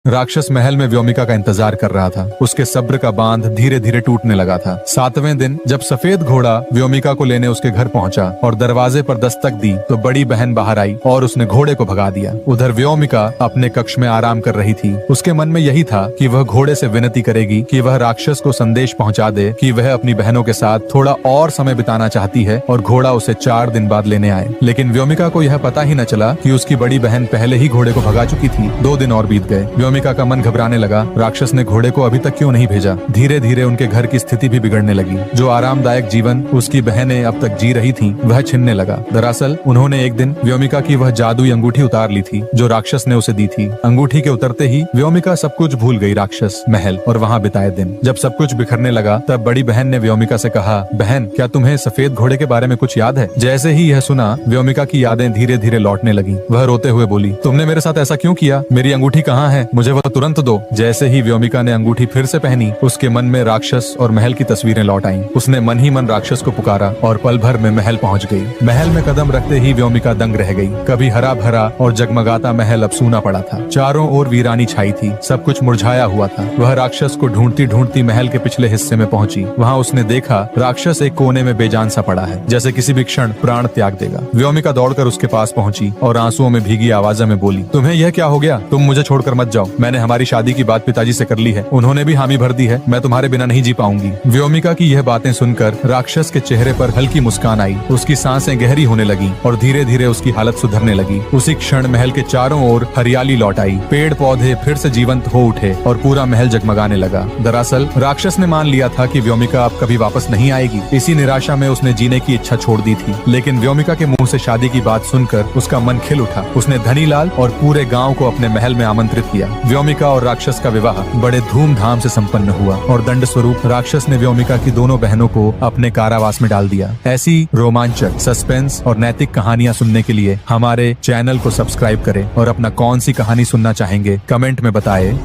राक्षस महल में व्योमिका का इंतजार कर रहा था। उसके सब्र का बांध धीरे धीरे टूटने लगा था। 7वें दिन जब सफेद घोड़ा व्योमिका को लेने उसके घर पहुंचा और दरवाजे पर दस्तक दी तो बड़ी बहन बाहर आई और उसने घोड़े को भगा दिया। उधर व्योमिका अपने कक्ष में आराम कर रही थी। उसके मन में यही था कि वह घोड़े से विनती करेगी कि वह राक्षस को संदेश पहुंचा दे कि वह अपनी बहनों के साथ थोड़ा और समय बिताना चाहती है और घोड़ा उसे 4 दिन बाद लेने आए। लेकिन व्योमिका को यह पता ही न चला कि उसकी बड़ी बहन पहले ही घोड़े को भगा चुकी थी। 2 दिन और बीत गए। व्योमिका का मन घबराने लगा। राक्षस ने घोड़े को अभी तक क्यों नहीं भेजा। धीरे धीरे उनके घर की स्थिति भी बिगड़ने लगी। जो आरामदायक जीवन उसकी बहनें अब तक जी रही थीं, वह छिनने लगा। दरअसल उन्होंने एक दिन व्योमिका की वह जादुई अंगूठी उतार ली थी जो राक्षस ने उसे दी थी। अंगूठी के उतरते ही व्योमिका सब कुछ भूल गई, राक्षस, महल और वहाँ बिताए दिन। जब सब कुछ बिखरने लगा तब बड़ी बहन ने व्योमिका से कहा, बहन, क्या तुम्हें सफेद घोड़े के बारे में कुछ याद है? जैसे ही यह सुना, व्योमिका की यादें धीरे धीरे लौटने लगी। वह रोते हुए बोली, तुमने मेरे साथ ऐसा क्यों किया? मेरी अंगूठी कहाँ है? मुझे वह तुरंत दो। जैसे ही व्योमिका ने अंगूठी फिर से पहनी, उसके मन में राक्षस और महल की तस्वीरें लौट आईं। उसने मन ही मन राक्षस को पुकारा और पल भर में महल पहुंच गई। महल में कदम रखते ही व्योमिका दंग रह गई। कभी हरा भरा और जगमगाता महल अब सूना पड़ा था। चारों ओर वीरानी छाई थी। सब कुछ मुरझाया हुआ था। वह राक्षस को ढूंढती ढूंढती महल के पिछले हिस्से में पहुंची। वहाँ उसने देखा राक्षस एक कोने में बेजान सा पड़ा है, जैसे किसी भी क्षण प्राण त्याग देगा। व्योमिका दौड़कर उसके पास पहुंची और आंसुओं में भीगी आवाज़ में बोली, तुम्हें यह क्या हो गया? तुम मुझे छोड़कर मत जाओ। मैंने हमारी शादी की बात पिताजी से कर ली है। उन्होंने भी हामी भर दी है। मैं तुम्हारे बिना नहीं जी पाऊंगी। व्योमिका की यह बातें सुनकर राक्षस के चेहरे पर हल्की मुस्कान आई। उसकी सांसें गहरी होने लगी और धीरे धीरे उसकी हालत सुधरने लगी। उसी क्षण महल के चारों ओर हरियाली लौट आई। पेड़ पौधे फिर से जीवंत हो उठे और पूरा महल जगमगाने लगा। दरअसल राक्षस ने मान लिया था कि व्योमिका अब कभी वापस नहीं आएगी। इसी निराशा में उसने जीने की इच्छा छोड़ दी थी। लेकिन व्योमिका के मुंह से शादी की बात सुनकर उसका मन खिल उठा। उसने धनीलाल और पूरे गांव को अपने महल में आमंत्रित किया। व्योमिका और राक्षस का विवाह बड़े धूमधाम से संपन्न हुआ और दंड स्वरूप राक्षस ने व्योमिका की दोनों बहनों को अपने कारावास में डाल दिया। ऐसी रोमांचक, सस्पेंस और नैतिक कहानियां सुनने के लिए हमारे चैनल को सब्सक्राइब करें और अपना कौन सी कहानी सुनना चाहेंगे कमेंट में बताएं।